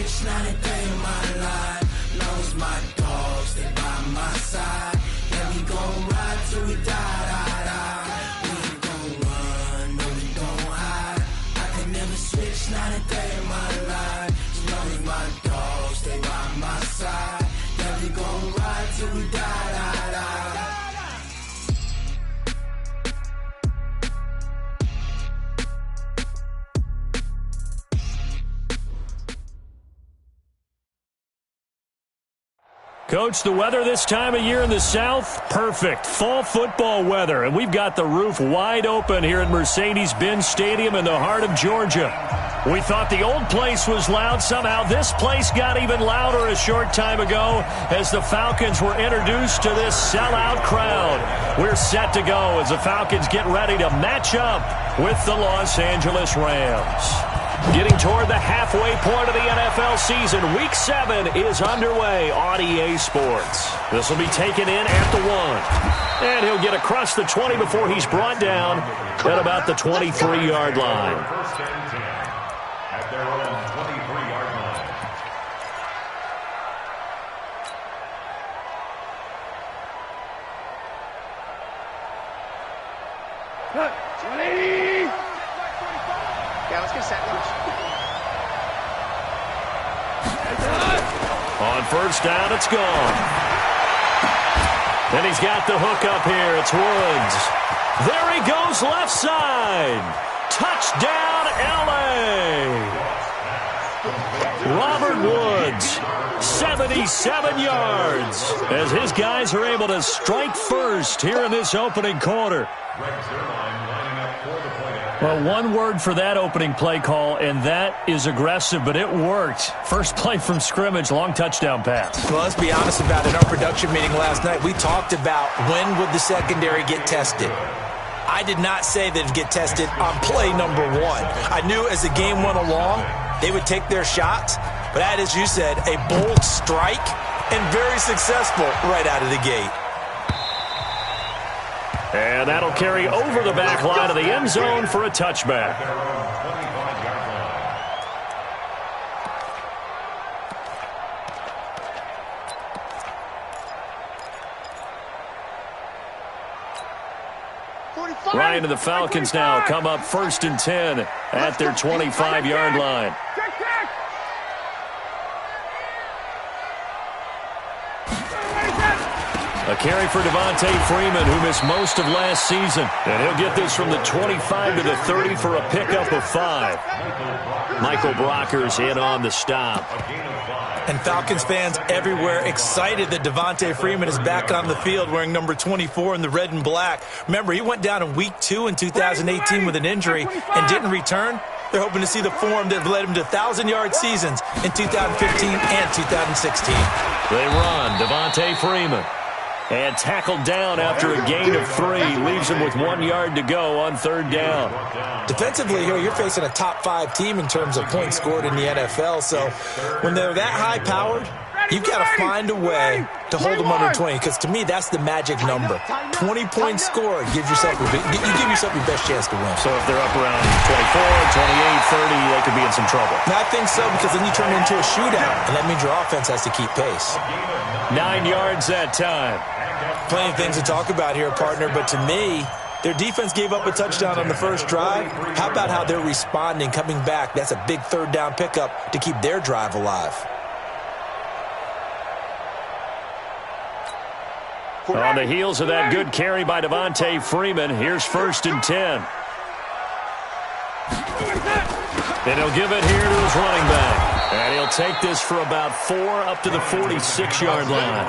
switch, not a day in my life. Knows my dogs, they by my side. Yeah, we gon' ride till we die, die, die. We ain't gon' run, no, we gon' hide. I can never switch, not a day in my life. As long as my dogs, they by my side. Yeah, we gon' ride till we die, die, die. Coach, the weather this time of year in the South, perfect. Fall football weather, and we've got the roof wide open here at Mercedes-Benz Stadium in the heart of Georgia. We thought the old place was loud. Somehow this place got even louder a short time ago as the Falcons were introduced to this sellout crowd. We're set to go as the Falcons get ready to match up with the Los Angeles Rams. Getting toward the halfway point of the NFL season, Week 7 is underway on EA Sports. This will be taken in at the 1. And he'll get across the 20 before he's brought down at about the 23-yard line. At their own 23-yard line. 20! Yeah, let's get set. On first down, it's gone. And he's got the hook up here. It's Woods. There he goes, left side. Touchdown, L.A. Robert Woods, 77 yards, as his guys are able to strike first here in this opening quarter. Well, one word for that opening play call, and that is aggressive, but it worked. First play from scrimmage, long touchdown pass. Well, let's be honest about it. In our production meeting last night, we talked about when would the secondary get tested. I did not say that it'd get tested on play number 1. I knew as the game went along, they would take their shots, but that, as you said, a bold strike and very successful right out of the gate. And that'll carry over the back line of the end zone for a touchback. Ryan and the Falcons now come up 1st and 10 at their 25-yard line. A carry for Devontae Freeman, who missed most of last season. And he'll get this from the 25 to the 30 for a pickup of 5. Michael Brockers in on the stop. And Falcons fans everywhere excited that Devontae Freeman is back on the field wearing number 24 in the red and black. Remember, he went down in Week 2 in 2018 with an injury and didn't return. They're hoping to see the form that led him to 1,000-yard seasons in 2015 and 2016. They run. Devontae Freeman. And tackled down after a gain of 3. Leaves him with 1 yard to go on 3rd down. Defensively here, you're facing a top-5 team in terms of points scored in the NFL. So when they're that high-powered, you've got to find a way to hold them under 20. Because to me, that's the magic number. 20 points scored gives yourself you give yourself your best chance to win. So if they're up around 24, 28, 30, they could be in some trouble. I think so, because then you turn it into a shootout, and that means your offense has to keep pace. 9 yards that time. Plenty of things to talk about here, partner, but to me, their defense gave up a touchdown on the first drive. How about how they're responding, coming back? That's a big 3rd down pickup to keep their drive alive. On the heels of that good carry by Devontae Freeman, here's 1st and 10. And he'll give it here to his running back. And he'll take this for about 4 up to the 46-yard line.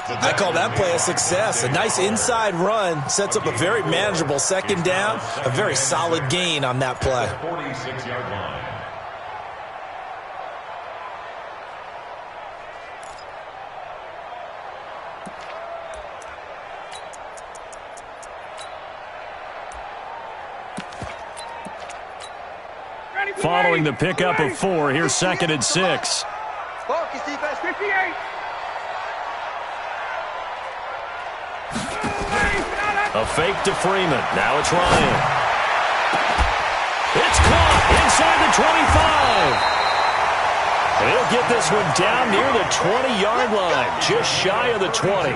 I call that play a success. A nice inside run sets up a very manageable 2nd down. A very solid gain on that play. 46-yard line. Following the pickup of 4, here's 2nd and 6. Focus defense, 58. A fake to Freeman. Now it's Ryan. It's caught inside the 25. And he'll get this one down near the 20-yard line, just shy of the 20.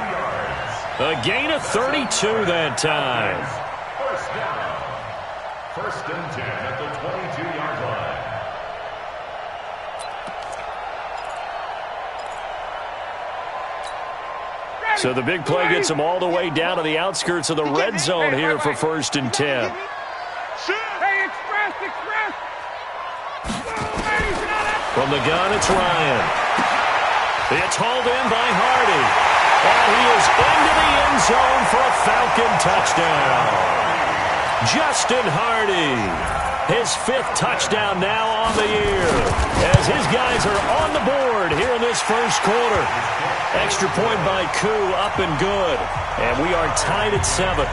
A gain of 32 that time. First down. First and 10 at the 22-yard line. So the big play gets them all the way down to the outskirts of the red zone here for first and 10. Hey, express! From the gun, it's Ryan. It's hauled in by Hardy. And he is into the end zone for a Falcon touchdown. Justin Hardy, his 5th touchdown now on the year, as his guys are on the board here in this first quarter. Extra point by Koo, up and good. And we are tied at 7.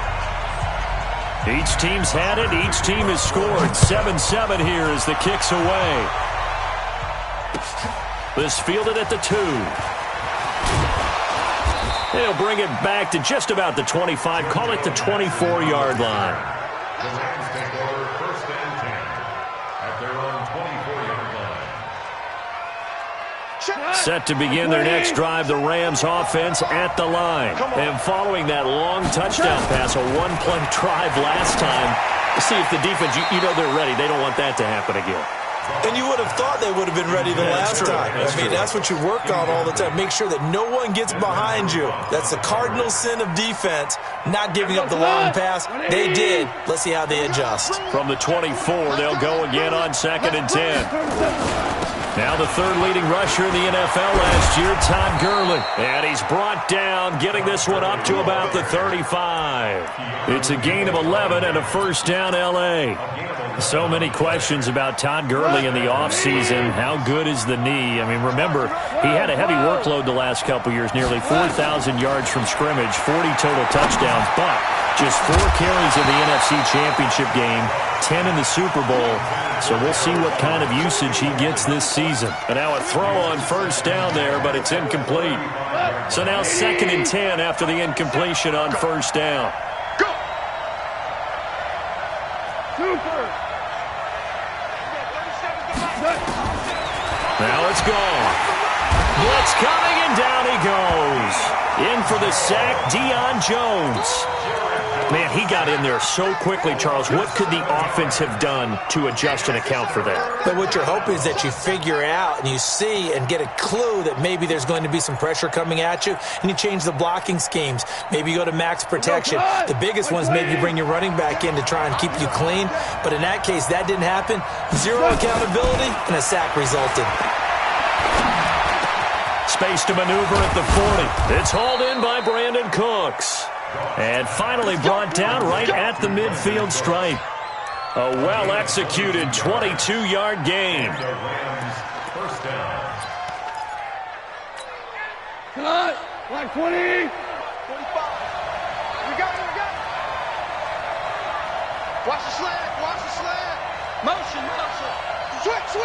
Each team's had it. Each team has scored. 7-7 here as the kick's away. This fielded at the 2. They'll bring it back to just about the 25. Call it the 24-yard line. The Rams take over first and 10 at their own 24-yard line. Set to begin their next drive, the Rams offense at the line. And following that long touchdown pass, a one-play drive last time, see if the defense, you know they're ready. They don't want that to happen again. And you would have thought they would have been ready the last time. That's what you work on all the time. Make sure that no one gets behind you. That's the cardinal sin of defense, not giving up the long pass. They did. Let's see how they adjust. From the 24, they'll go again on 2nd and 10. Now the 3rd leading rusher in the NFL last year, Todd Gurley. And he's brought down, getting this one up to about the 35. It's a gain of 11 and a first down L.A. So many questions about Todd Gurley in the offseason. How good is the knee? I mean, remember, he had a heavy workload the last couple years, nearly 4,000 yards from scrimmage, 40 total touchdowns, but just 4 carries in the NFC Championship game, 10 in the Super Bowl. So we'll see what kind of usage he gets this season. And now a throw on first down there, but it's incomplete. So now 2nd and 10 after the incompletion on first down. Now it's gone. Blitz coming, and down he goes. In for the sack, Deion Jones. Man, he got in there so quickly, Charles. What could the offense have done to adjust and account for that? But what you're hoping is that you figure out and you see and get a clue that maybe there's going to be some pressure coming at you, and you change the blocking schemes. Maybe you go to max protection. The biggest one is maybe you bring your running back in to try and keep you clean. But in that case, that didn't happen. 0 accountability, and a sack resulted. Space to maneuver at the 40. It's hauled in by Brandon Cooks. And finally brought down right at the midfield stripe. A well-executed 22-yard gain. First down. Cut! Like 20! 45! We got it! Watch the slant! Motion! Switch!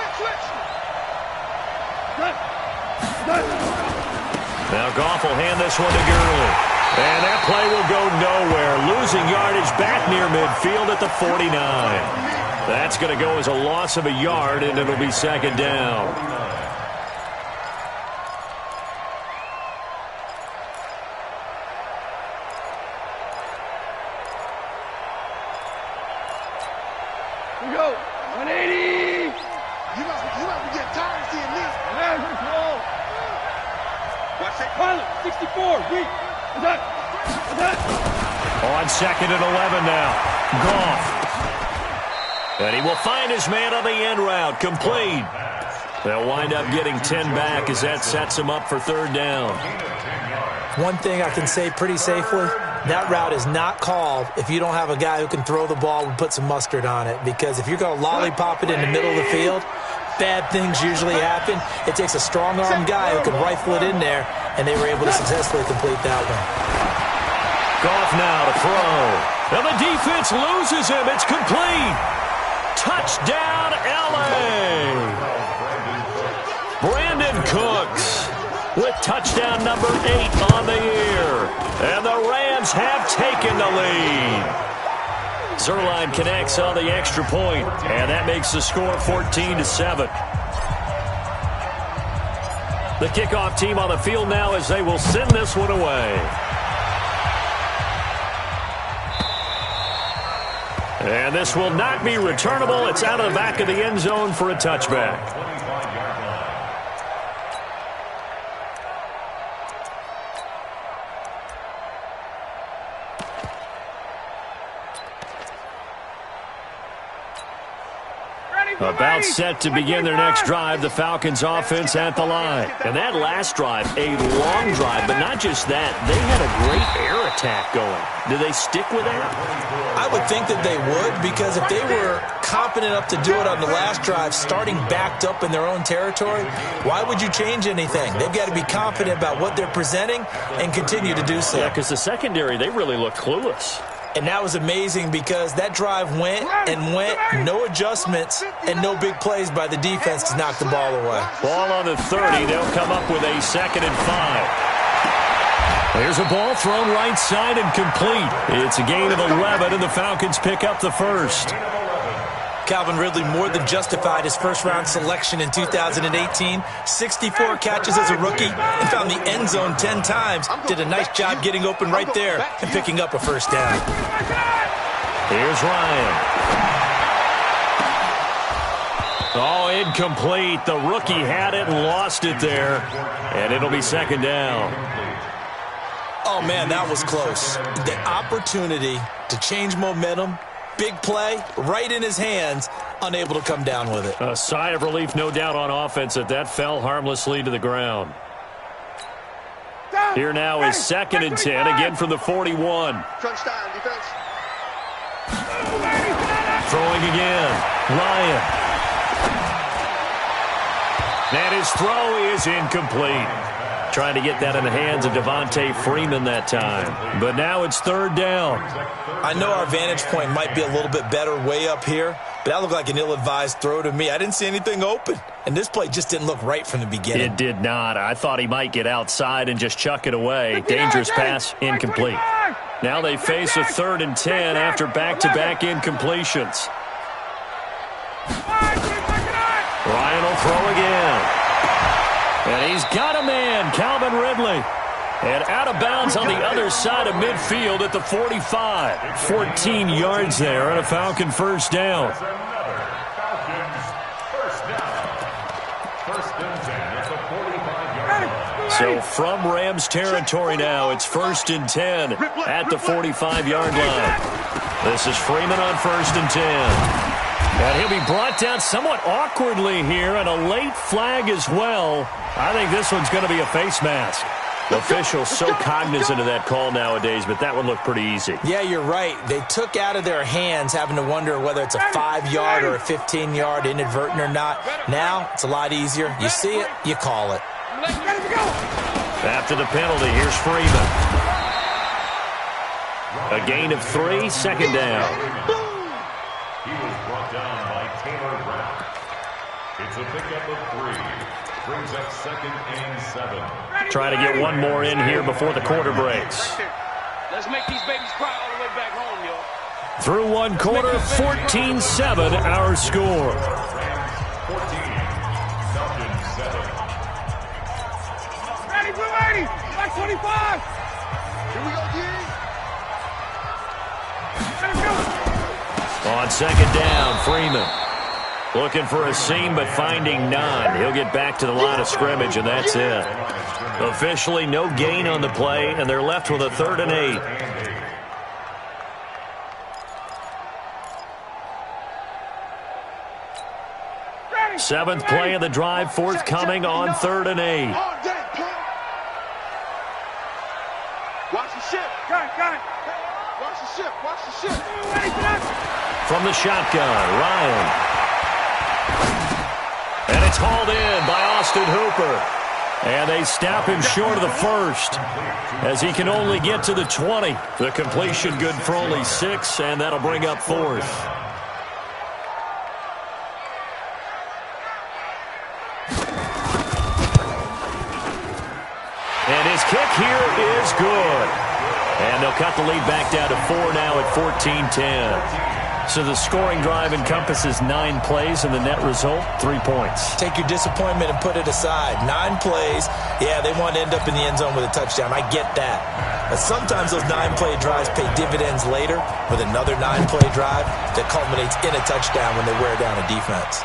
Now Goff will hand this one to Gurley. And that play will go nowhere. Losing yardage back near midfield at the 49. That's going to go as a loss of a yard, and it'll be 2nd down. Here we go. 180. You must be getting tired of seeing me. Watch that. Pilot, 64. Weak. On 2nd and 11 now. Goff. And he will find his man on the end route. Complete. They'll wind up getting 10 back as that sets him up for 3rd down. One thing I can say pretty safely, that route is not called if you don't have a guy who can throw the ball and put some mustard on it. Because if you're going to lollipop it in the middle of the field, bad things usually happen. It takes a strong-arm guy who can rifle it in there, and they were able to successfully complete that one. Goff now to throw. And the defense loses him. It's complete. Touchdown, L.A. Brandon Cooks with touchdown number 8 on the year. And the Rams have taken the lead. Zerline connects on the extra point, and that makes the score 14-7. The kickoff team on the field now as they will send this one away. And this will not be returnable. It's out of the back of the end zone for a touchback. About set to begin their next drive, the Falcons offense at the line. And that last drive, a long drive, but not just that. They had a great air attack going. Do they stick with that? I would think that they would, because if they were confident enough to do it on the last drive, starting backed up in their own territory, why would you change anything? They've got to be confident about what they're presenting and continue to do so. Yeah, because the secondary, they really looked clueless. And that was amazing because that drive went and went, no adjustments, and no big plays by the defense to knock the ball away. Ball on the 30. They'll come up with a 2nd and 5. There's a ball thrown right side and complete. It's a gain of 11, and the Falcons pick up the first. Calvin Ridley more than justified his first-round selection in 2018. 64 catches as a rookie and found the end zone 10 times. Did a nice job getting open right there and picking up a first down. Here's Ryan. Oh, incomplete. The rookie had it and lost it there. And it'll be 2nd down. Oh, man, that was close. The opportunity to change momentum, big play, right in his hands, unable to come down with it. A sigh of relief, no doubt, on offense that fell harmlessly to the ground. Here now is 2nd and 10, again from the 41. Throwing again. Ryan. And his throw is incomplete. Trying to get that in the hands of Devontae Freeman that time. But now it's 3rd down. I know our vantage point might be a little bit better way up here, but that looked like an ill-advised throw to me. I didn't see anything open, and this play just didn't look right from the beginning. It did not. I thought he might get outside and just chuck it away. Dangerous pass, incomplete. Now they face a 3rd and 10 after back-to-back incompletions. Ryan will throw again. And he's got a man, Calvin Ridley. And out of bounds on the other side of midfield at the 45. 14 yards there and a Falcon first down. So from Rams territory now, it's 1st and 10 at the 45-yard line. This is Freeman on 1st and 10. And he'll be brought down somewhat awkwardly here, and a late flag as well. I think this one's going to be a face mask. Officials so cognizant of that call nowadays, but that one looked pretty easy. Yeah, you're right. They took out of their hands having to wonder whether it's a 5-yard or a 15-yard inadvertent or not. Now, it's a lot easier. You see it, you call it. After the penalty, here's Freeman. A gain of 3, 2nd down. He was brought down by Taylor Rapp. It's a pickup of 3. Brings up 2nd and 7. Try to get one more in here before the quarter breaks. Let's make these babies cry all the way back home, y'all. Through one quarter, 14-7 our score. 14, Falcons 7. Ready, blue 80, like 25. Here we go, D. Let's go. On 2nd down, Freeman. Looking for a seam, but finding none. He'll get back to the line of scrimmage, and that's it. Officially, no gain on the play, and they're left with a 3rd and 8. Seventh play of the drive, forthcoming on 3rd and 8. Watch the ship. Got it. Watch the ship. From the shotgun, Ryan. And it's hauled in by Austin Hooper. And they snap him short of the first as he can only get to the 20. The completion good for only 6, and that'll bring up 4th. And his kick here is good. And they'll cut the lead back down to 4 now at 14-10. So the scoring drive encompasses 9 plays, and the net result, 3 points. Take your disappointment and put it aside. 9 plays. Yeah, they want to end up in the end zone with a touchdown. I get that. But sometimes those 9-play drives pay dividends later with another 9-play drive that culminates in a touchdown when they wear down a defense.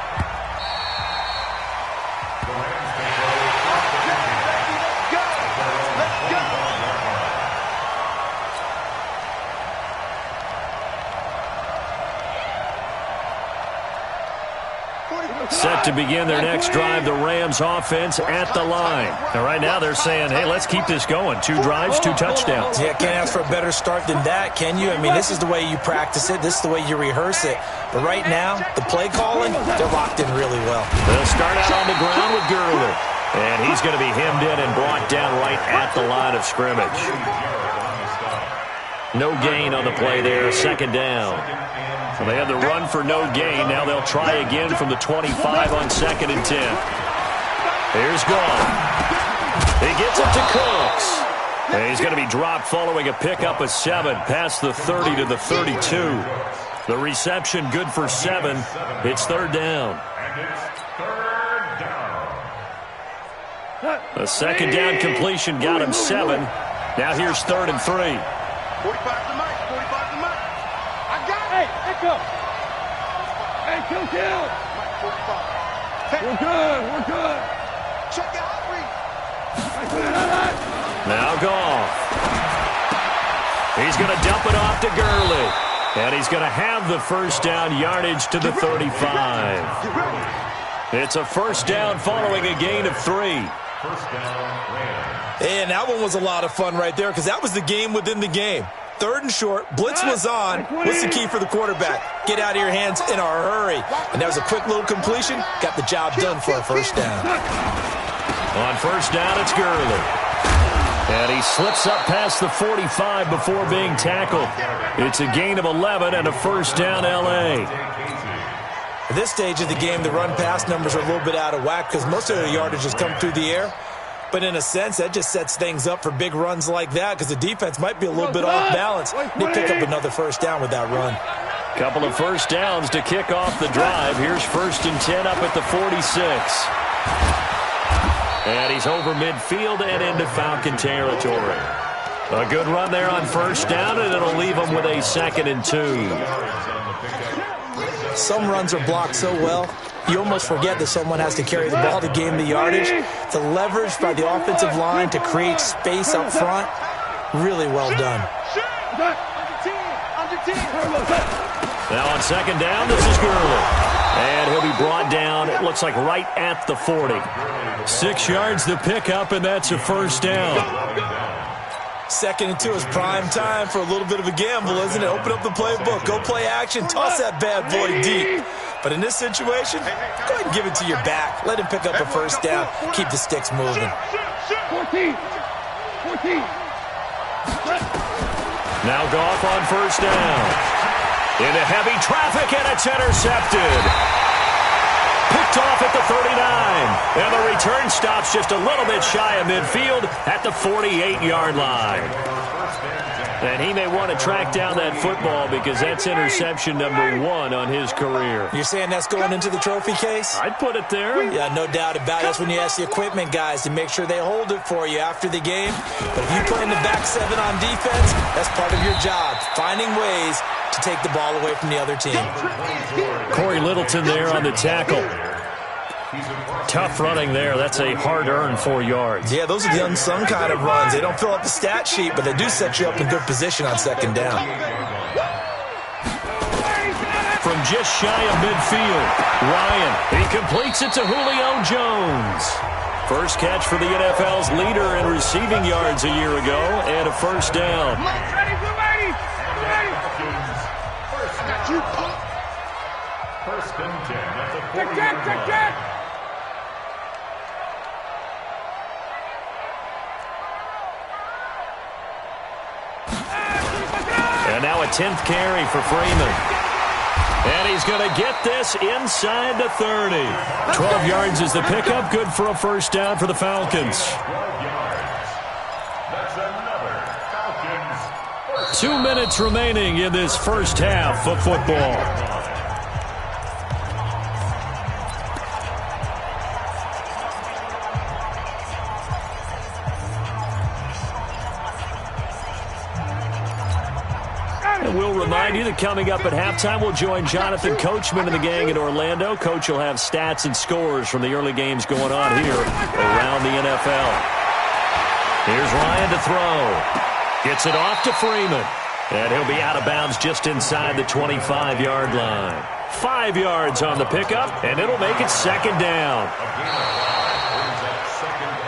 Set to begin their next drive, the Rams offense at the line. And right now they're saying, hey, let's keep this going. 2 drives, 2 touchdowns. Yeah, can't ask for a better start than that, can you? I mean, this is the way you practice it. This is the way you rehearse it. But right now, the play calling, they're locked in really well. They'll start out on the ground with Gurley. And he's going to be hemmed in and brought down right at the line of scrimmage. No gain on the play there, 2nd down. So they had the run for no gain. Now they'll try again from the 25 on 2nd and 10. Here's Gone. He gets it to Cooks. And he's going to be dropped following a pickup of 7 past the 30 to the 32. The reception good for 7. It's 3rd down. A 2nd down completion got him 7. Now here's 3rd and 3. 45 to Mike. 45 to Mike. I got it. Hey, go. Hey, kill. Mike, 45. We're good. Check out outreach. Now Goff. He's going to dump it off to Gurley. And he's going to have the 1st down yardage to the 35. It's a 1st down following a gain of 3. And that one was a lot of fun right there because that was the game within the game. 3rd and short, blitz was on. What's the key for the quarterback? Get out of your hands in a hurry. And that was a quick little completion. Got the job done for a 1st down. On 1st down, it's Gurley. And he slips up past the 45 before being tackled. It's a gain of 11 and a 1st down L.A. At this stage of the game, the run-pass numbers are a little bit out of whack because most of the yardage has come through the air. But in a sense, that just sets things up for big runs like that because the defense might be a little bit off balance. They pick up another 1st down with that run. Couple of 1st downs to kick off the drive. Here's 1st and 10 up at the 46. And he's over midfield and into Falcon territory. A good run there on 1st down, and it'll leave him with a 2nd and 2. Some runs are blocked so well, you almost forget that someone has to carry the ball to gain the yardage. The leverage by the offensive line to create space up front, really well done. Now on 2nd down, this is Gurley. And he'll be brought down, it looks like right at the 40. 6 yards the pickup, and that's a 1st down. 2nd and 2 is prime time for a little bit of a gamble, isn't it? Open up the playbook, go play action, toss that bad boy deep. But in this situation, go ahead and give it to your back. Let him pick up a 1st down, keep the sticks moving. 14. Now Goff on 1st down. Into heavy traffic, and it's intercepted. Picked off at the 39. And the return stops just a little bit shy of midfield at the 48-yard line. And he may want to track down that football because that's interception number 1 on his career. You're saying that's going into the trophy case? I'd put it there. Yeah, no doubt about it. That's when you ask the equipment guys to make sure they hold it for you after the game. But if you play in the back 7 on defense, that's part of your job, finding ways to take the ball away from the other team. Corey Littleton there on the tackle. Tough running there. That's a hard-earned 4 yards. Yeah, those are the unsung kind of runs. They don't fill up the stat sheet, but they do set you up in good position on 2nd down. From just shy of midfield, Ryan, he completes it to Julio Jones. First catch for the NFL's leader in receiving yards a year ago, and a 1st down. First and 10. That's a 40-yard line. And now a 10th carry for Freeman. And he's going to get this inside the 30. 12 yards is the pickup. Good for a 1st down for the Falcons. 12 yards. That's another Falcons 1st 2 minutes remaining in this first half of football. We'll remind you that coming up at halftime, we'll join Jonathan Coachman and the gang in Orlando. Coach will have stats and scores from the early games going on here around the NFL. Here's Ryan to throw. Gets it off to Freeman. And he'll be out of bounds just inside the 25-yard line. 5 yards on the pickup, and it'll make it second down.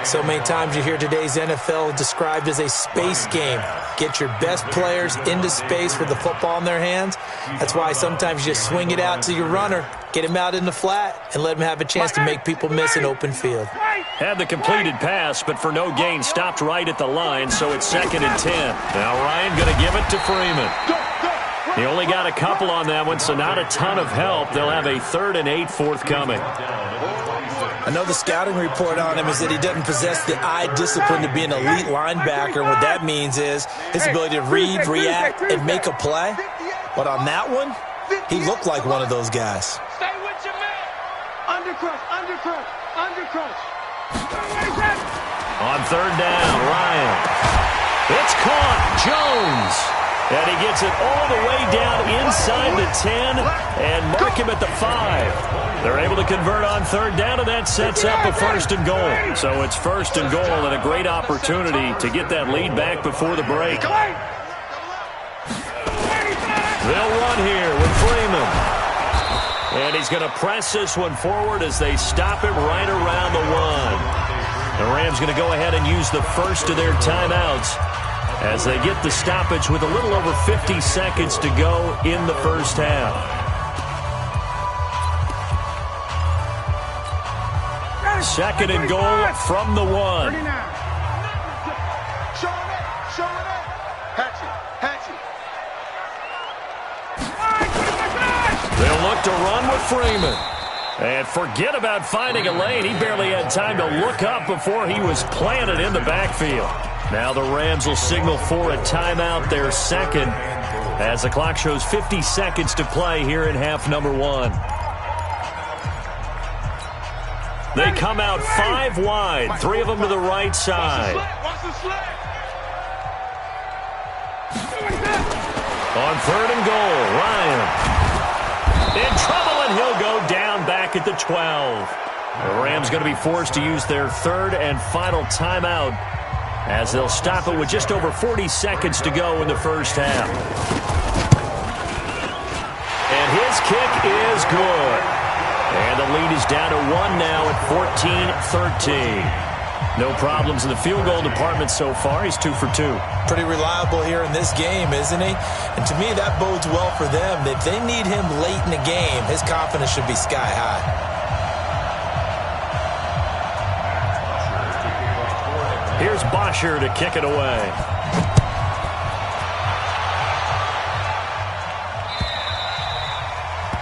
So many times you hear today's NFL described as a space game. Get your best players into space with the football in their hands. That's why sometimes you just swing it out to your runner, get him out in the flat, and let him have a chance to make people miss an open field. Had the completed pass, but for no gain, stopped right at the line, so it's 2nd and 10. Now Ryan going to give it to Freeman. He only got a couple on that one, so not a ton of help. They'll have a 3rd and 8 forthcoming. I know the scouting report on him is that he doesn't possess the eye discipline to be an elite linebacker. What that means is his ability to read, react, and make a play. But on that one, he looked like one of those guys. Stay with your man. Undercrush, undercrush, undercrush. On 3rd down, Ryan. It's caught. Jones. And he gets it all the way down inside the 10 and mark him at the 5. They're able to convert on 3rd down, and that sets up a 1st and goal. So it's 1st and goal and a great opportunity to get that lead back before the break. They'll run here with Freeman. And he's going to press this one forward as they stop it right around the 1. The Rams going to go ahead and use the first of their timeouts as they get the stoppage with a little over 50 seconds to go in the first half. Second and goal from the 1. Show it up. Hatch it. They'll look to run with Freeman. And forget about finding a lane. He barely had time to look up before he was planted in the backfield. Now the Rams will signal for a timeout, their second, as the clock shows 50 seconds to play here in half number 1. They come out 5 wide, 3 of them to the right side. On 3rd and goal, Ryan. In trouble, and he'll go down back at the 12. The Rams going to be forced to use their 3rd and final timeout as they'll stop it with just over 40 seconds to go in the first half. And his kick is good. And the lead is down to 1 now at 14-13. No problems in the field goal department so far. He's 2 for 2. Pretty reliable here in this game, isn't he? And to me, that bodes well for them. If they need him late in the game, his confidence should be sky high. Here's Bosher to kick it away.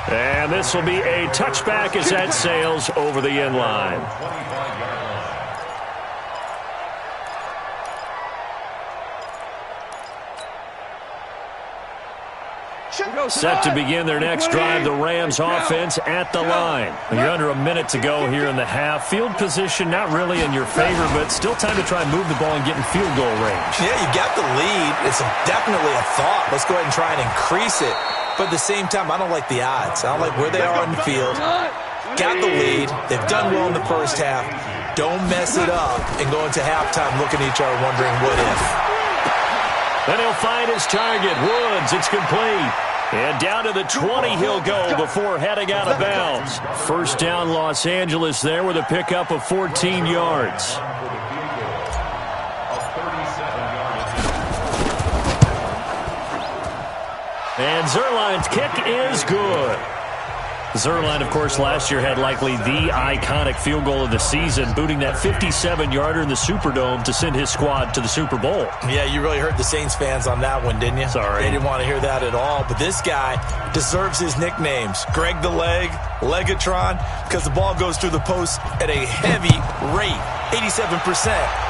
And this will be a touchback as that sails over the end line. Set to begin their next drive, the Rams offense at the line. You're under a minute to go here in the half. Field position not really in your favor, but still time to try and move the ball and get in field goal range. Yeah, you got the lead. It's definitely a thought. Let's go ahead and try and increase it. But at the same time, I don't like the odds. I don't like where they are on the field. Got the lead. They've done well in the first half. Don't mess it up and go into halftime looking at each other wondering what if. Then he'll find his target. Woods, it's complete. And down to the 20 he'll go before heading out of bounds. First down Los Angeles there with a pickup of 14 yards. And Zuerlein's kick is good. Zuerlein, of course, last year had likely the iconic field goal of the season, booting that 57-yarder in the Superdome to send his squad to the Super Bowl. Yeah, you really hurt the Saints fans on that one, didn't you? Sorry. They didn't want to hear that at all. But this guy deserves his nicknames. Greg the Leg, Legatron, because the ball goes through the post at a heavy rate, 87%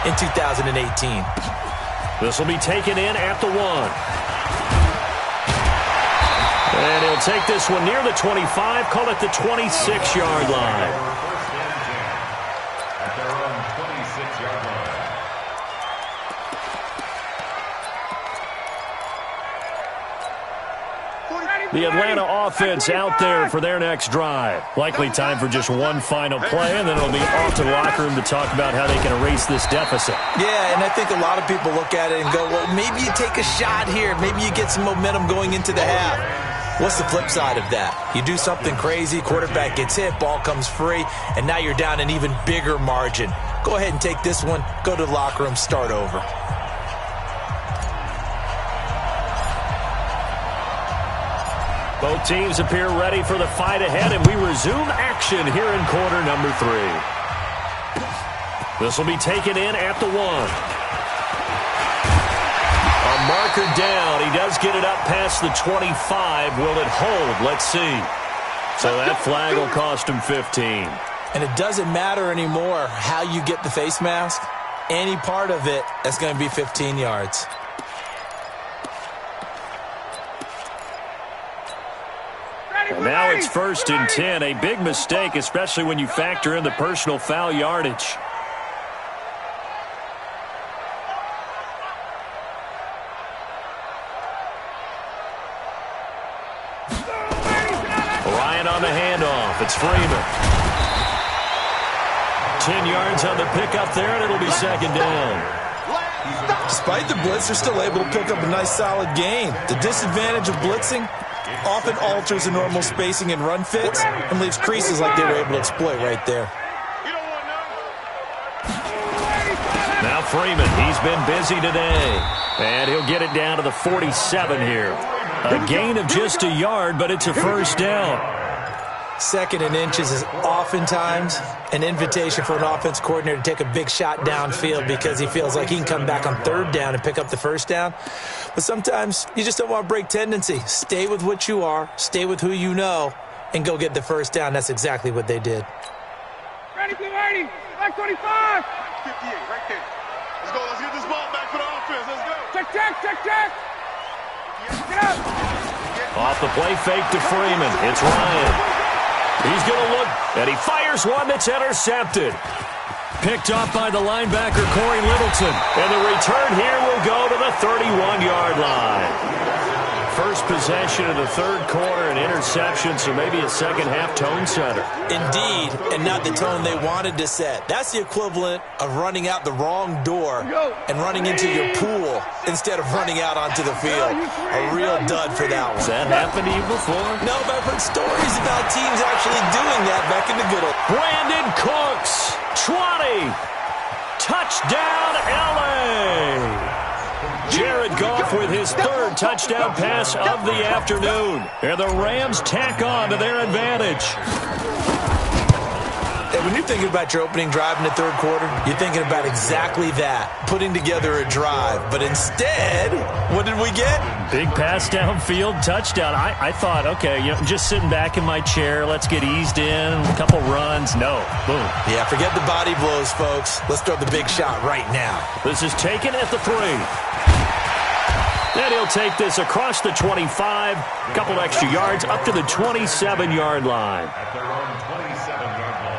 in 2018. This will be taken in at the 1. And he'll take this one near the 25, call it the 26-yard line. First and 10 at their own 26-yard line. The Atlanta offense out there for their next drive. Likely time for just one final play, and then it'll be off to the locker room to talk about how they can erase this deficit. Yeah, and I think a lot of people look at it and go, well, maybe you take a shot here. Maybe you get some momentum going into the half. What's the flip side of that? You do something crazy, quarterback gets hit, ball comes free, and now you're down an even bigger margin. Go ahead and take this one, go to the locker room, start over. Both teams appear ready for the fight ahead, and we resume action here in quarter number 3. This will be taken in at the 1. A marker down. He does get it up past the 25. Will it hold? Let's see. So that flag will cost him 15. And it doesn't matter anymore how you get the face mask. Any part of it, that's going to be 15 yards. And now it's 1st and 10. A big mistake, especially when you factor in the personal foul yardage. Ryan on the handoff. It's Freeman. 10 yards on the pickup there, and it'll be 2nd down. Despite the blitz, they're still able to pick up a nice solid gain. The disadvantage of blitzing often alters the normal spacing and run fits and leaves creases like they were able to exploit right there. Now Freeman, he's been busy today. And he'll get it down to the 47 here. A gain of just a yard, but it's a 1st down. 2nd and inches is oftentimes an invitation for an offense coordinator to take a big shot downfield because he feels like he can come back on 3rd down and pick up the 1st down. But sometimes you just don't want to break tendency. Stay with what you are, stay with who you know, and go get the 1st down. That's exactly what they did. Ready, blue 80, back 25. 58, right there. Let's go, let's get this ball back for the offense. Let's go. Check. Get up. Off the play fake to Freeman. It's Ryan. He's going to look, and he fires one that's intercepted. Picked up by the linebacker, Corey Littleton. And the return here will go to the 31-yard line. First possession of the 3rd quarter, an interception, so maybe a second-half tone setter. Indeed, and not the tone they wanted to set. That's the equivalent of running out the wrong door and running into your pool instead of running out onto the field. A real dud for that one. Has that happened to you before? No, but I've heard stories about teams actually doing that back in the good old... Brandon Cooks, 20. Touchdown, L.A. Jared Goff with his 3rd touchdown pass of the afternoon. And the Rams tack on to their advantage. And when you're thinking about your opening drive in the 3rd quarter, you're thinking about exactly that, putting together a drive. But instead, what did we get? Big pass downfield, touchdown. I thought, okay, just sitting back in my chair, let's get eased in, a couple runs. No, boom. Yeah, forget the body blows, folks. Let's throw the big shot right now. This is taken at the 3. And he'll take this across the 25, a couple extra yards, up to the 27-yard line. At their own 27-yard line.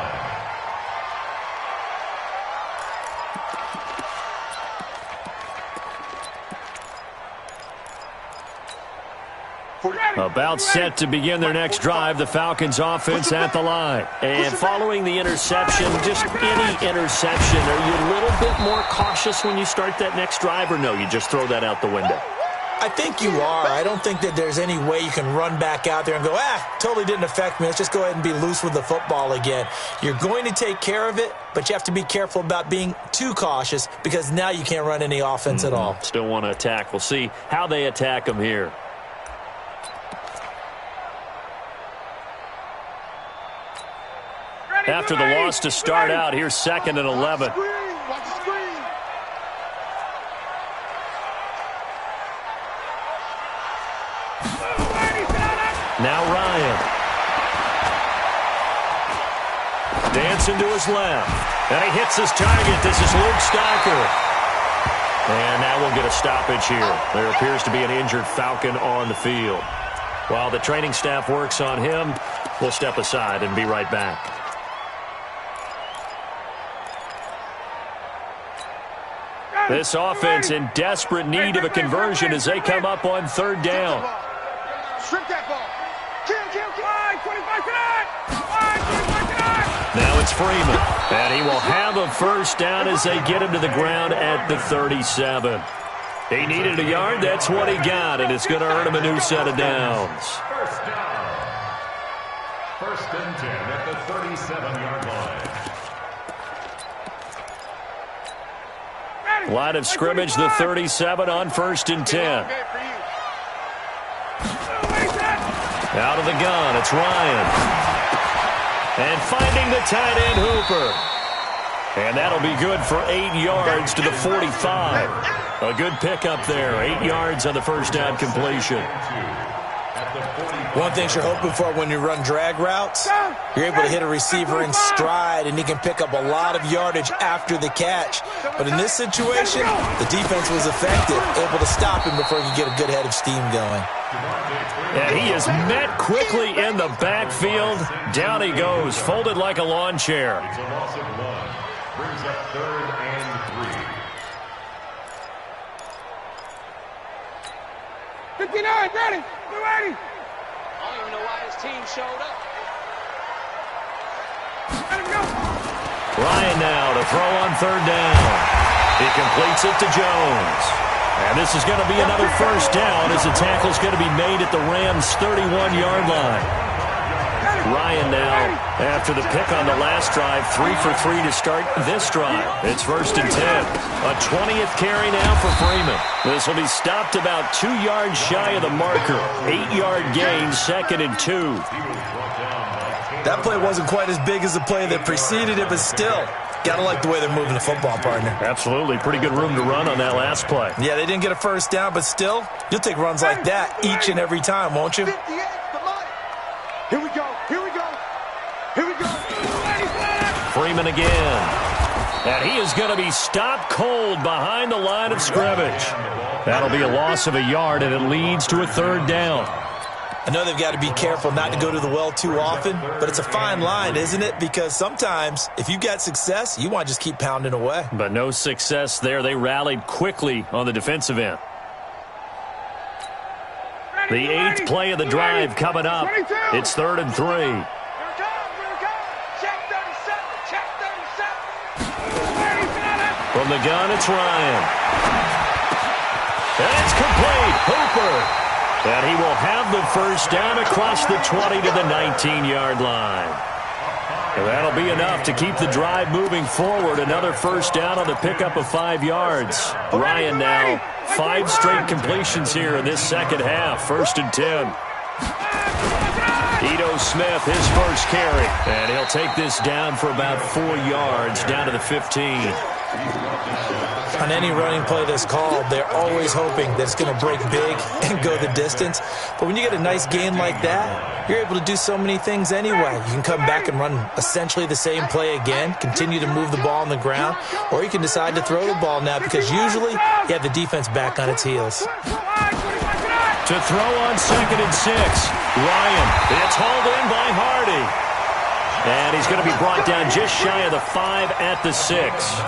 About set to begin their next drive, the Falcons offense at the line. And following the interception, just any interception, are you a little bit more cautious when you start that next drive, or no, you just throw that out the window? I think you are. I don't think that there's any way you can run back out there and go, totally didn't affect me. Let's just go ahead and be loose with the football again. You're going to take care of it, but you have to be careful about being too cautious because now you can't run any offense at all. Still want to attack. We'll see how they attack them here. After the loss to start out, here's 2nd and 11. Now Ryan. Dancing to his left. And he hits his target. This is Luke Stocker. And now we'll get a stoppage here. There appears to be an injured Falcon on the field. While the training staff works on him, we'll step aside and be right back. This offense in desperate need of a conversion as they come up on third down. Strip that ball. Kill. 25 tonight. Now it's Freeman, and he will have a first down as they get him to the ground at the 37. He needed a yard. That's what he got, and it's going to earn him a new set of downs. First down. First and 10 at the 37-yard line. Line of scrimmage, the 37 on first and 10. Out of the gun, it's Ryan. And finding the tight end, Hooper. And that'll be good for 8 yards to the 45. A good pickup there, 8 yards on the first down completion. One thing you're hoping for when you run drag routes, you're able to hit a receiver in stride, and he can pick up a lot of yardage after the catch. But in this situation, the defense was effective, able to stop him before he could get a good head of steam going. And he is met quickly in the backfield. Down he goes, folded like a lawn chair. It's a loss of 1. Brings up 3rd and 3. 59, ready. We're ready. I don't even know why his team showed up. Let him go. Ryan now to throw on third down. He completes it to Jones. And this is going to be another first down as the tackle's going to be made at the Rams' 31-yard line. Ryan now, after the pick on the last drive, 3 for 3 to start this drive. It's first and 10. A 20th carry now for Freeman. This will be stopped about 2 yards shy of the marker. 8-yard gain, second and 2. That play wasn't quite as big as the play that preceded it, but still, gotta like the way they're moving the football, partner. Absolutely. Pretty good room to run on that last play. Yeah, they didn't get a first down, but still, you'll take runs like that each and every time, won't you? 58, the money. Here we go. Freeman again. And he is going to be stopped cold behind the line of scrimmage. That'll be a loss of a yard, and it leads to a third down. I know they've got to be careful not to go to the well too often, but it's a fine line, isn't it? Because sometimes, if you've got success, you want to just keep pounding away. But no success there. They rallied quickly on the defensive end. The 8th play of the drive coming up. It's 3rd and 3. From the gun, it's Ryan. And it's complete. Hooper. And he will have the first down across the 20 to the 19-yard line. And that'll be enough to keep the drive moving forward. Another first down on the pickup of 5 yards. Ryan now, 5 straight completions here in this second half. First and 10. Ito Smith, his first carry. And he'll take this down for about 4 yards, down to the 15. On any running play that's called, they're always hoping that it's going to break big and go the distance. But when you get a nice gain like that, you're able to do so many things anyway. You can come back and run essentially the same play again, continue to move the ball on the ground, or you can decide to throw the ball now because usually you have the defense back on its heels. To throw on 2nd and 6. Ryan, it's hauled in by Hardy. And he's going to be brought down just shy of the 5 at the 6.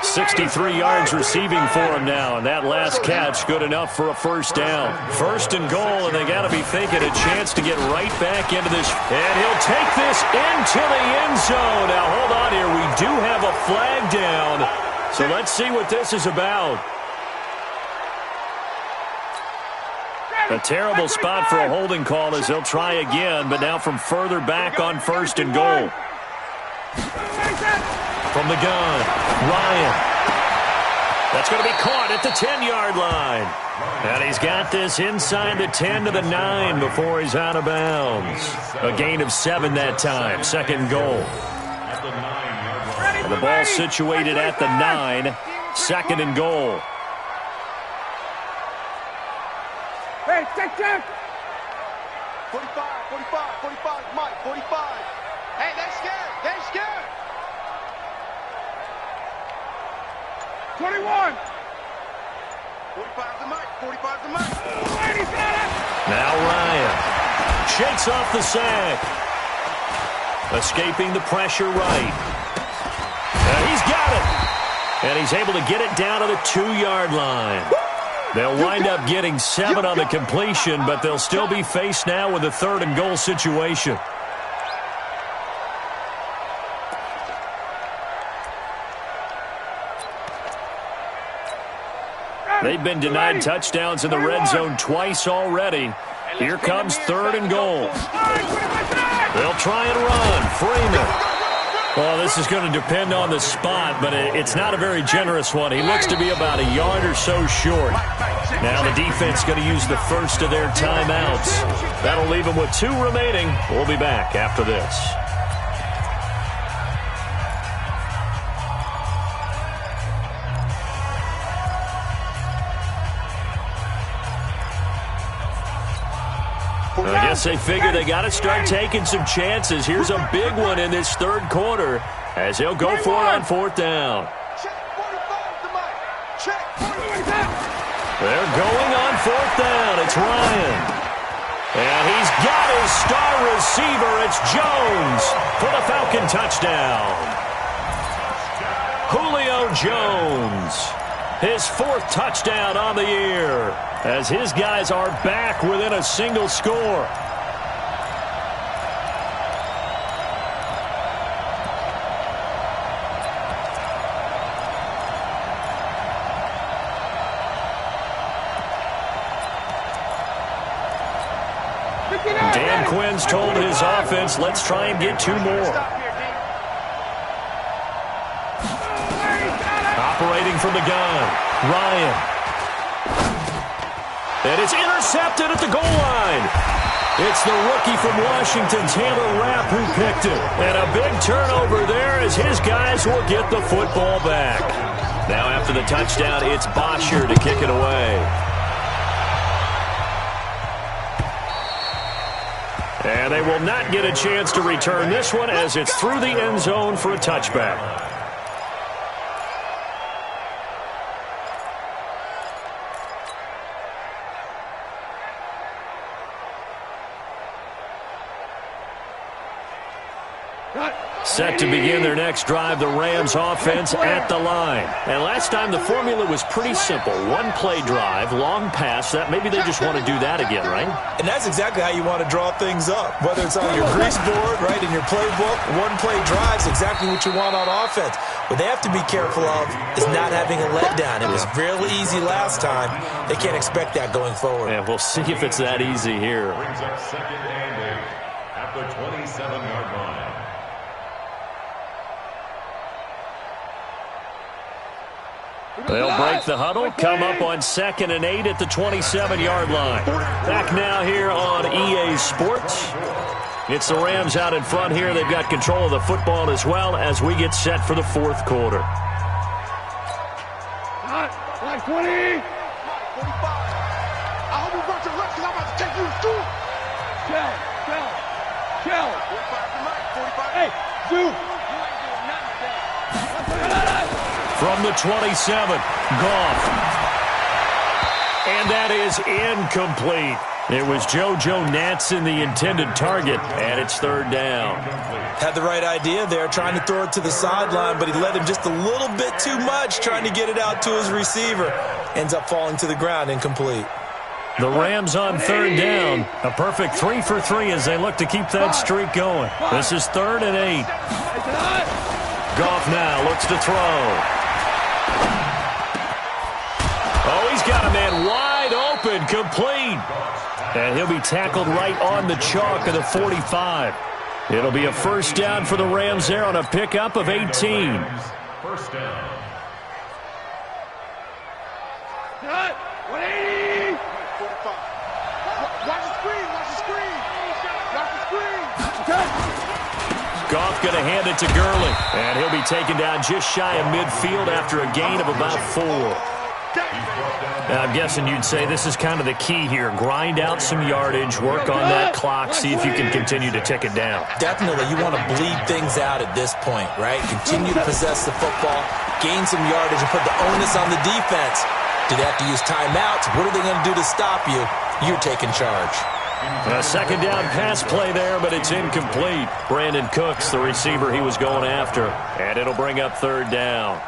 63 yards receiving for him now, and that last catch good enough for a first down. First and goal, and they got to be thinking a chance to get right back into this. And he'll take this into the end zone. Now, hold on here. We do have a flag down, so let's see what this is about. A terrible spot for a holding call as they'll try again, but now from further back on first and goal. From the gun, Ryan. That's going to be caught at the 10-yard line. And he's got this inside the 10 to the 9 before he's out of bounds. A gain of 7 that time, 2nd goal. And the ball situated at the 9, 2nd and goal. Hey, check. 45, Mike, 45. Hey, they're scared. 21. 45 the mic. 45 the mic. Now Ryan shakes off the sack. Escaping the pressure right. And he's got it. And he's able to get it down to the 2-yard line. They'll wind up getting 7 on the completion, but they'll still be faced now with a 3rd and goal situation. They've been denied touchdowns in the red zone twice already. Here comes 3rd and goal. They'll try and run. Freeman. Well, this is going to depend on the spot, but it's not a very generous one. He looks to be about a yard or so short. Now the defense is going to use the first of their timeouts. That'll leave them with 2 remaining. We'll be back after this. I guess they figure they got to start taking some chances. Here's a big one in this 3rd quarter as they'll go for it on 4th down. They're going on 4th down. It's Ryan. And he's got his star receiver. It's Jones for the Falcon touchdown. Julio Jones. His 4th touchdown on the year as his guys are back within a single score. Dan Quinn's told his offense, let's try and get 2 more. Operating from the gun, Ryan. And it's intercepted at the goal line. It's the rookie from Washington, Taylor Rapp, who picked it. And a big turnover there as his guys will get the football back. Now after the touchdown, it's Bosher to kick it away. And they will not get a chance to return this one as it's through the end zone for a touchback. Set to begin their next drive, the Rams offense at the line. And last time the formula was pretty simple. 1-play drive, long pass. That maybe they just want to do that again, right? And that's exactly how you want to draw things up. Whether it's on your grease board, right, in your playbook, 1-play drives, exactly what you want on offense. What they have to be careful of is not having a letdown. It was really easy last time. They can't expect that going forward. Yeah, we'll see if it's that easy here. Brings up 2nd and 8 at the 27-yard line. They'll break the huddle, come up on 2nd and 8 at the 27-yard line. Back now here on EA Sports. It's the Rams out in front here. They've got control of the football as well as we get set for the 4th quarter. Like 20. 45. I hope you brought your left because I'm about to take you to school. Shell. 45 to Mike. 45. Hey, Zoo. From the 27, Goff. And that is incomplete. It was JoJo Natson, the intended target, and it's 3rd down. Had the right idea there, trying to throw it to the sideline, but he let him just a little bit too much, trying to get it out to his receiver. Ends up falling to the ground, incomplete. The Rams on 3rd down. A perfect 3 for 3 as they look to keep that streak going. This is 3rd and 8. Goff now looks to throw. Oh, he's got a man wide open, complete. And he'll be tackled right on the chalk of the 45. It'll be a 1st down for the Rams there on a pickup of 18. 1st down. 180. 45. Watch the screen. Watch the screen. Watch the screen. Goff going to hand it to Gurley. And he'll be taken down just shy of midfield after a gain of about 4. I'm guessing you'd say this is kind of the key here. Grind out some yardage, work on that clock, see if you can continue to tick it down. Definitely. You want to bleed things out at this point, right? Continue to possess the football, gain some yardage, and put the onus on the defense. Do they have to use timeouts? What are they going to do to stop you? You're taking charge. A second down pass play there, but it's incomplete. Brandon Cooks, the receiver he was going after. And it'll bring up third down.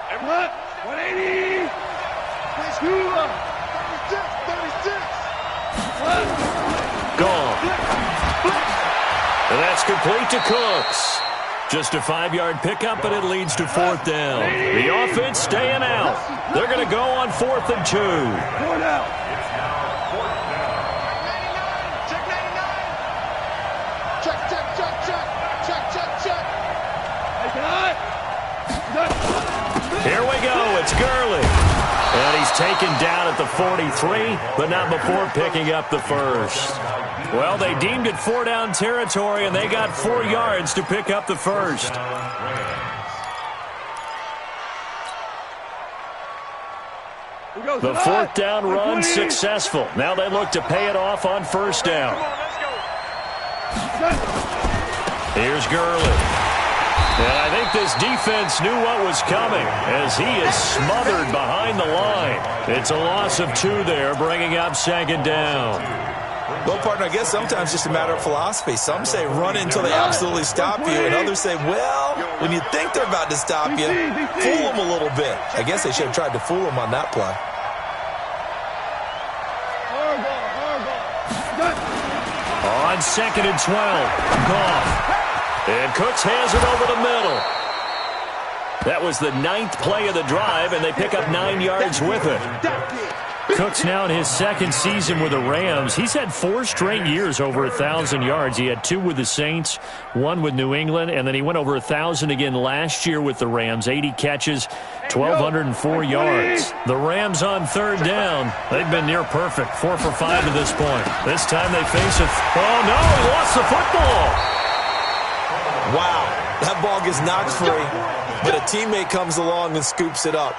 Everyone, 180. 36. Gone. And that's complete to Cooks. Just a 5-yard pickup, but it leads to fourth down. The offense staying out. They're going to go on 4th and 2. 4 down. It's now 4th down. Check 99. Check. Check. Here we go. It's Gurley. And he's taken down at the 43, but not before picking up the first. Well, they deemed it 4-down territory, and they got 4 yards to pick up the first. The 4th down run successful. Now they look to pay it off on 1st down. Here's Gurley. And I think this defense knew what was coming as he is smothered behind the line. It's a loss of 2 there, bringing up 2nd down. Well, partner, I guess sometimes just a matter of philosophy. Some say run until they absolutely stop you, and others say, well, when you think they're about to stop you, fool them a little bit. I guess they should have tried to fool them on that play. On 2nd and 12, Goff. And Cooks has it over the middle. That was the 9th play of the drive, and they pick up 9 yards with it. Cooks now in his 2nd season with the Rams. He's had 4 straight years over 1,000 yards. He had 2 with the Saints, 1 with New England, and then he went over 1,000 again last year with the Rams. 80 catches, 1,204 yards. The Rams on 3rd down. They've been near perfect, 4 for 5 to this point. This time they face a... Oh, no, he lost the football. Wow, that ball gets knocked free, but a teammate comes along and scoops it up.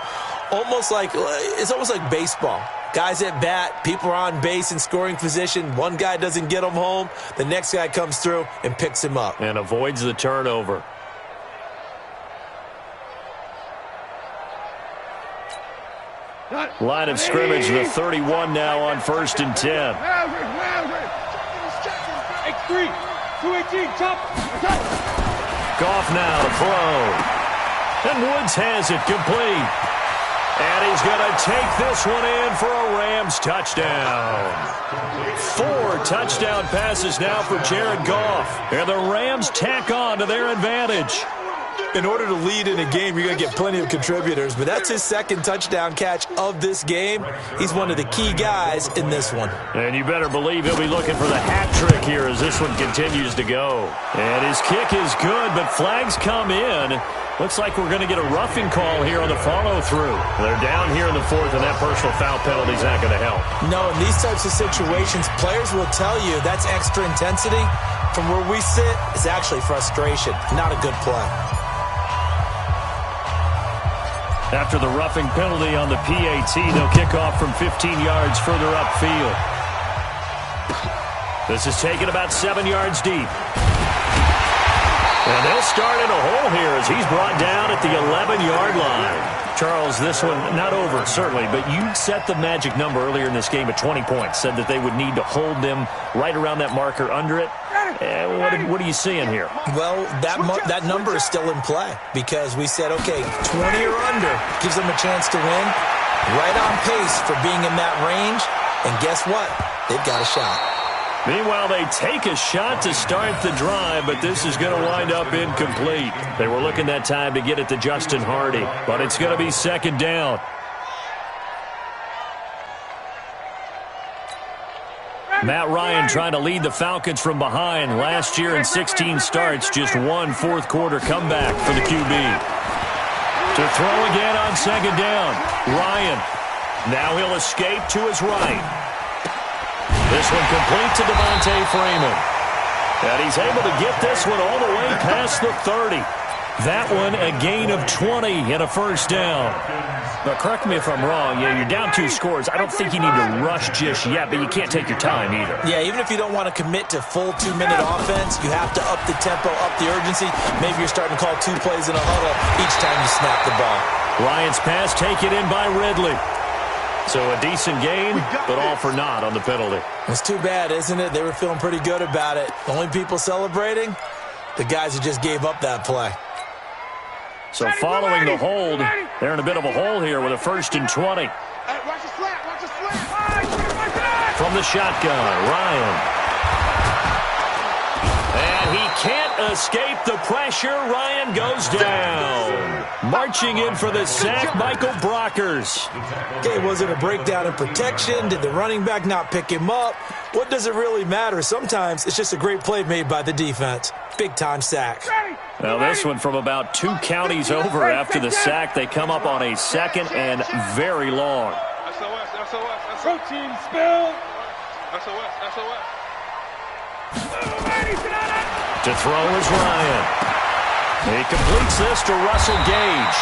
It's almost like baseball. Guys at bat, people are on base in scoring position. One guy doesn't get him home. The next guy comes through and picks him up. And avoids the turnover. Line of scrimmage, the 31 now on 1st and 10. X3, 218, chop. Goff now to throw. And Woods has it complete. And he's going to take this one in for a Rams touchdown. 4 touchdown passes now for Jared Goff. And the Rams tack on to their advantage. In order to lead in a game, you're going to get plenty of contributors, but that's his 2nd touchdown catch of this game. He's one of the key guys in this one. And you better believe he'll be looking for the hat trick here as this one continues to go. And his kick is good, but flags come in. Looks like we're going to get a roughing call here on the follow-through. They're down here in the 4th, and that personal foul penalty is not going to help. No, in these types of situations, players will tell you that's extra intensity. From where we sit, it's actually frustration, not a good play. After the roughing penalty on the PAT, they'll kick off from 15 yards further upfield. This is taken about 7 yards deep. And they'll start in a hole here as he's brought down at the 11-yard line. Charles, this one not over, certainly, but you set the magic number earlier in this game at 20 points, said that they would need to hold them right around that marker under it. What are you seeing here? Well, that number is still in play because we said, okay, 20 or under gives them a chance to win. Right on pace for being in that range. And guess what? They've got a shot. Meanwhile, they take a shot to start the drive, but this is going to wind up incomplete. They were looking that time to get it to Justin Hardy, but it's going to be 2nd down. Matt Ryan trying to lead the Falcons from behind. Last year in 16 starts, just 1 fourth-quarter comeback for the QB. To throw again on 2nd down. Ryan. Now he'll escape to his right. This one complete to Devontae Freeman. And he's able to get this one all the way past the 30. That one a gain of 20 and a 1st down. But correct me if I'm wrong, you're down 2 scores. I don't think you need to rush just yet, but you can't take your time either. Yeah, even if you don't want to commit to full 2-minute offense, you have to up the tempo, up the urgency. Maybe you're starting to call 2 plays in a huddle each time you snap the ball. Lions pass taken in by Ridley. So a decent gain, but all for naught on the penalty. It's too bad, isn't it? They were feeling pretty good about it. The only people celebrating, the guys who just gave up that play. So following the hold, they're in a bit of a hole here with a 1st and 20. From the shotgun, Ryan. And he can't escape the pressure. Ryan goes down. Marching in for the sack, Michael Brockers. Okay, was it a breakdown in protection? Did the running back not pick him up? What does it really matter? Sometimes it's just a great play made by the defense. Big-time sack. Now this one from about 2 counties over after the sack. They come up on a 2nd and very long. Protein spill. To throw is Ryan. He completes this to Russell Gage.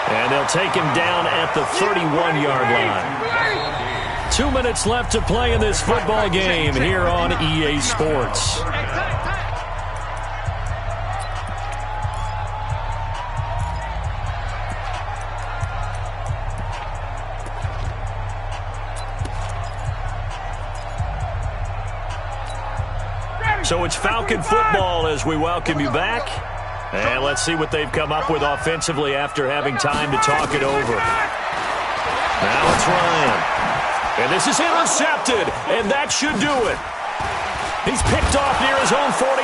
And they'll take him down at the 31-yard line. 2 minutes left to play in this football game here on EA Sports. So it's Falcon football as we welcome you back. And let's see what they've come up with offensively after having time to talk it over. Now it's Ryan. And this is intercepted, and that should do it. He's picked off near his own 48,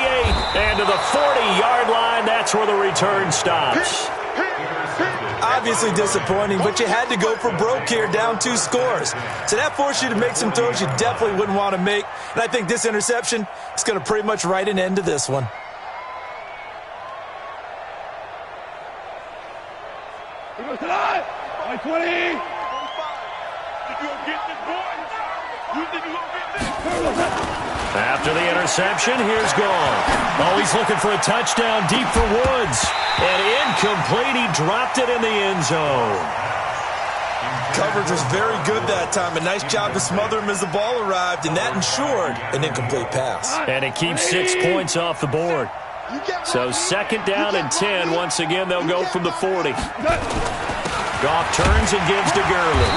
and to the 40-yard line, that's where the return stops. Obviously disappointing, but you had to go for broke here, down 2 scores. So that forced you to make some throws you definitely wouldn't want to make. And I think this interception is going to pretty much write an end to this one. He goes tonight. 20. After the interception, here's Gall. Oh, he's looking for a touchdown deep for Woods. And incomplete. He dropped it in the end zone. Coverage was very good that time. A nice job to smother him as the ball arrived, and that ensured an incomplete pass. And it keeps 6 points off the board. So 2nd down and 10. Once again, they'll go from the 40. Goff turns and gives to Gurley.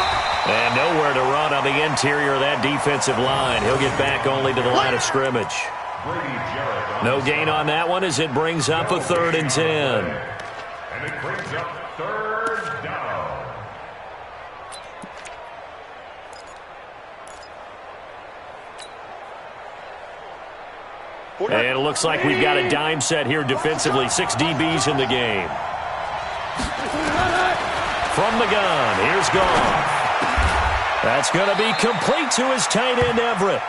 And nowhere to run on the interior of that defensive line. He'll get back only to the line of scrimmage. No gain on that one as it brings up a 3rd and 10. And it brings up 3rd down. And it looks like we've got a dime set here defensively. 6 DBs in the game. From the gun, here's Goff. That's going to be complete to his tight end, Everett.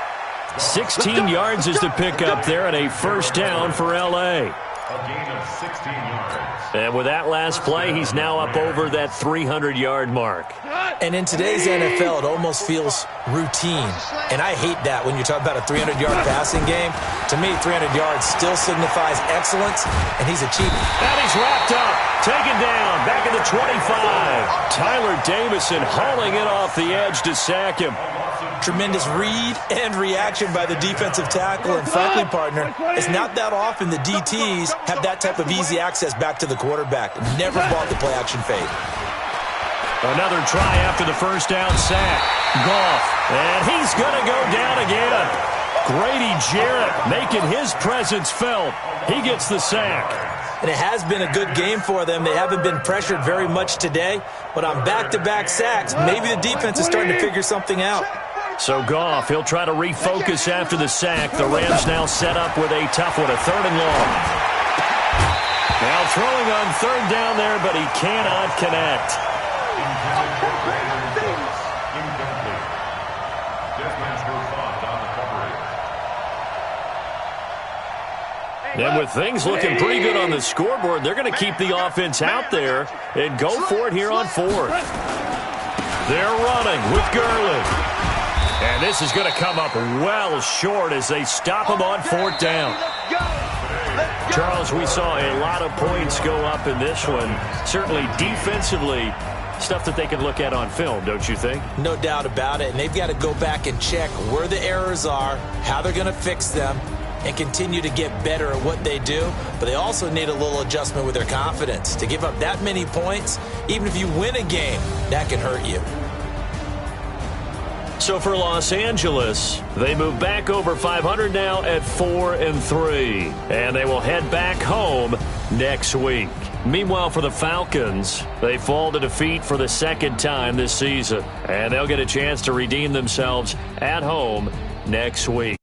16 yards is the pickup there and a 1st down for L.A. A gain of 16 yards. And with that last play, he's now up over that 300-yard mark. And in today's NFL, it almost feels routine. And I hate that when you talk about a 300-yard passing game. To me, 300 yards still signifies excellence, and he's achieved it. And he's wrapped up, taken down, back at the 25. Tyler Davison hauling it off the edge to sack him. Tremendous read and reaction by the defensive tackle. And frankly, partner, it's not that often the DTs have that type of easy access back to the quarterback. Never bought the play-action fade. Another try after the 1st down sack. Goff, and he's going to go down again. Grady Jarrett making his presence felt. He gets the sack. And it has been a good game for them. They haven't been pressured very much today. But on back-to-back sacks, maybe the defense is starting to figure something out. So Goff, he'll try to refocus after the sack. The Rams now set up with a tough one, a 3rd and long. Now throwing on 3rd down there, but he cannot connect. And with things looking pretty good on the scoreboard, they're going to keep the offense out there and go for it here on 4th. They're running with Gurley. And this is going to come up well short as they stop him on 4th down. Charles, we saw a lot of points go up in this one. Certainly defensively, Stuff that they can look at on film, don't you think? No doubt about it. And they've got to go back and check where the errors are, how they're going to fix them, and continue to get better at what they do. But they also need a little adjustment with their confidence. To give up that many points, even if you win a game, that can hurt you. So for Los Angeles, they move back over 500 now at 4-3. And they will head back home next week. Meanwhile, for the Falcons, they fall to defeat for the second time this season. And they'll get a chance to redeem themselves at home next week.